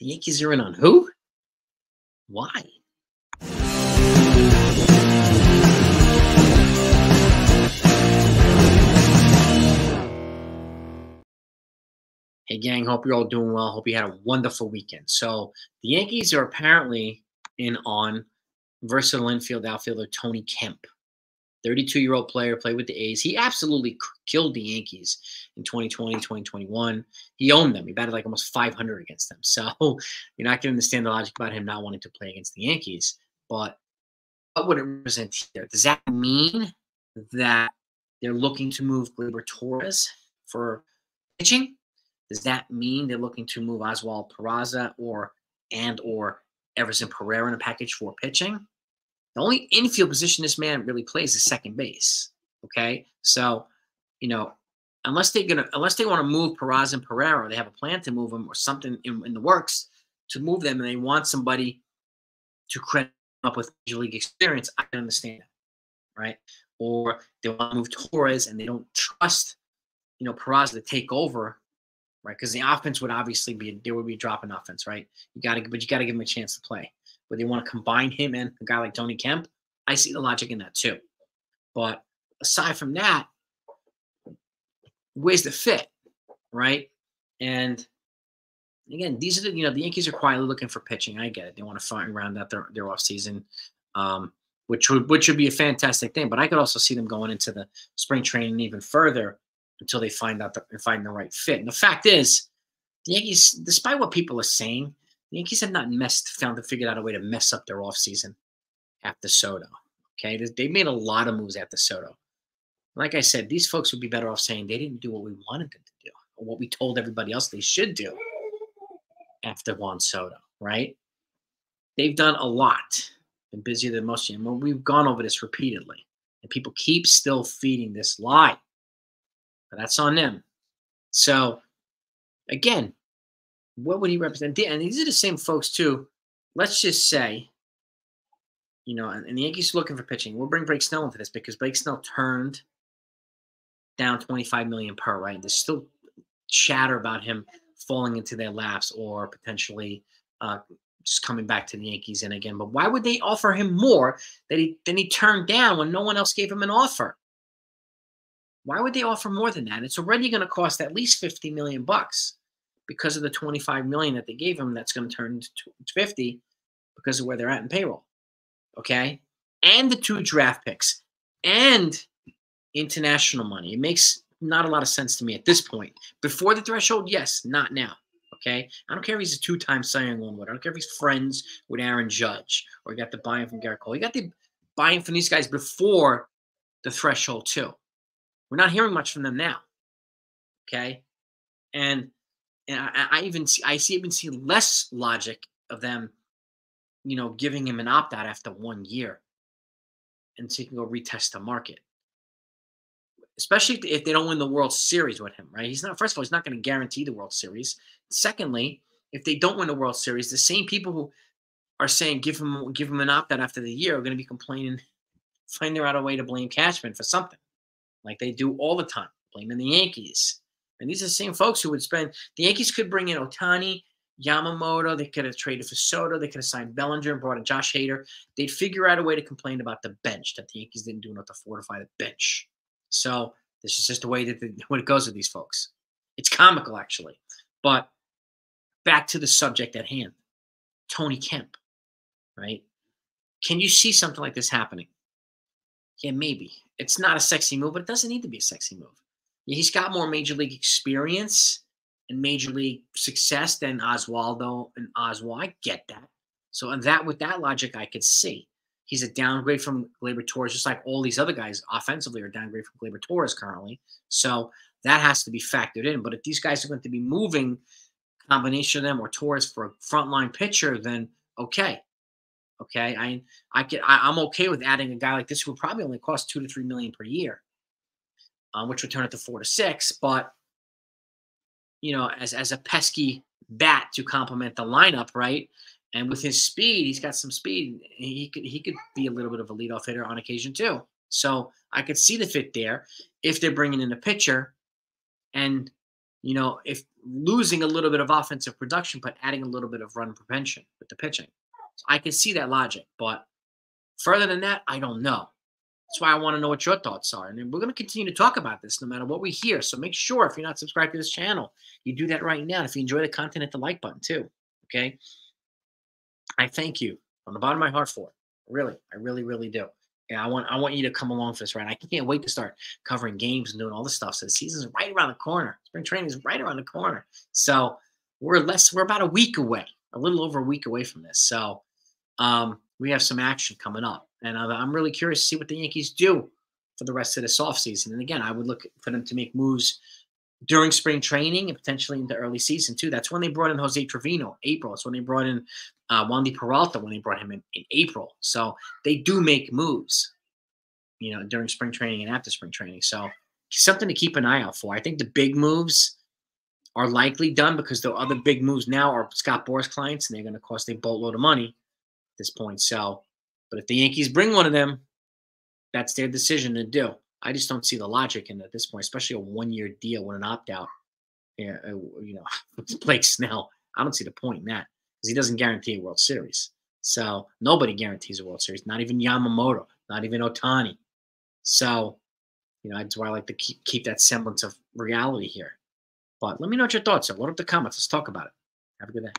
The Yankees are in on who? Why? Hey, gang, hope you're all doing well. Hope you had a wonderful weekend. So, the Yankees are apparently in on versatile infield outfielder Tony Kemp. 32-year-old player, played with the A's. He absolutely killed the Yankees in 2020, 2021. He owned them. He batted like almost 500 against them. So, you're not going to understand the logic about him not wanting to play against the Yankees. But what would it represent here? Does that mean that they're looking to move Gleyber Torres for pitching? Does that mean they're looking to move Oswald Peraza or Everson Pereira in a package for pitching? The only infield position this man really plays is second base. Okay, so unless they want to move Peraza and Pereira, or they have a plan to move them or something in the works to move them, and they want somebody to credit up with major league experience, I can understand that, right? Or they want to move Torres and they don't trust Peraza to take over. Right, because the offense would obviously be a drop in offense, right? But you got to give him a chance to play. But they want to combine him and a guy like Tony Kemp. I see the logic in that too. But aside from that, where's the fit, right? And again, these are the Yankees are quietly looking for pitching. I get it. They want to round out their offseason, which would be a fantastic thing. But I could also see them going into the spring training even further, until they find the right fit. And the fact is, the Yankees, despite what people are saying, the Yankees have not figured out a way to mess up their offseason after Soto. Okay, they made a lot of moves after Soto. Like I said, these folks would be better off saying they didn't do what we wanted them to do, or what we told everybody else they should do after Juan Soto, right? They've done a lot. Been busier than most of them. We've gone over this repeatedly, and people keep still feeding this lie. But that's on them. So, again, what would he represent? And these are the same folks, too. Let's just say, and the Yankees are looking for pitching. We'll bring Blake Snell into this because Blake Snell turned down $25 million per, right? There's still chatter about him falling into their laps or potentially just coming back to the Yankees in again. But why would they offer him more than he turned down when no one else gave him an offer? Why would they offer more than that? It's already going to cost at least $50 million because of the $25 million that they gave him. That's going to turn into $50 because of where they're at in payroll. Okay, and the 2 draft picks and international money. It makes not a lot of sense to me at this point. Before the threshold, yes. Not now. Okay, I don't care if he's a 2-time Cy Young winner. I don't care if he's friends with Aaron Judge or he got the buy-in from Garrett Cole. You got the buy-in from these guys before the threshold too. We're not hearing much from them now, okay? And I even see less logic of them, giving him an opt-out after 1 year, and so he can go retest the market. Especially if they don't win the World Series with him, right? First of all, he's not going to guarantee the World Series. Secondly, if they don't win the World Series, the same people who are saying give him an opt-out after the year are going to be complaining, finding out a way to blame Cashman for something. Like they do all the time, blaming the Yankees. And these are the same folks who would spend – the Yankees could bring in Ohtani, Yamamoto. They could have traded for Soto. They could have signed Bellinger and brought in Josh Hader. They'd figure out a way to complain about the bench, that the Yankees didn't do enough to fortify the bench. So this is just the way that it goes with these folks. It's comical, actually. But back to the subject at hand, Tony Kemp, right? Can you see something like this happening? Yeah, maybe. It's not a sexy move, but it doesn't need to be a sexy move. Yeah, he's got more major league experience and major league success than Oswaldo and Oswald. I get that. So with that logic, I could see. He's a downgrade from Gleyber Torres, just like all these other guys offensively are downgrade from Gleyber Torres currently. So that has to be factored in. But if these guys are going to be moving a combination of them or Torres for a frontline pitcher, then okay. Okay, I'm okay with adding a guy like this who would probably only cost $2 to $3 million per year, which would turn it to $4 to $6. But as a pesky bat to complement the lineup, right? And with his speed, he's got some speed. He could be a little bit of a leadoff hitter on occasion too. So I could see the fit there if they're bringing in a pitcher, and if losing a little bit of offensive production, but adding a little bit of run prevention with the pitching. So I can see that logic, but further than that, I don't know. That's why I want to know what your thoughts are. And we're going to continue to talk about this no matter what we hear. So make sure if you're not subscribed to this channel, you do that right now. And if you enjoy the content, hit the like button too. Okay. I thank you from the bottom of my heart for it. Really. I really, really do. Yeah, I want you to come along for this, right? I can't wait to start covering games and doing all this stuff. So the season's right around the corner. Spring training is right around the corner. So we're about a week away, a little over a week away from this. So we have some action coming up. And I'm really curious to see what the Yankees do for the rest of this offseason. And again, I would look for them to make moves during spring training and potentially into early season too. That's when they brought in Jose Trevino, April. That's when they brought in Wandy Peralta, when they brought him in April. So they do make moves, during spring training and after spring training. So something to keep an eye out for. I think the big moves are likely done because the other big moves now are Scott Boras clients, and they're going to cost a boatload of money at this point. So, but if the Yankees bring one of them, that's their decision to do. I just don't see the logic in it at this point, especially a one-year deal with an opt-out. With Blake Snell, I don't see the point in that because he doesn't guarantee a World Series. So nobody guarantees a World Series, not even Yamamoto, not even Ohtani. So, that's why I like to keep that semblance of reality here. But let me know what your thoughts are. Load up the comments. Let's talk about it. Have a good day.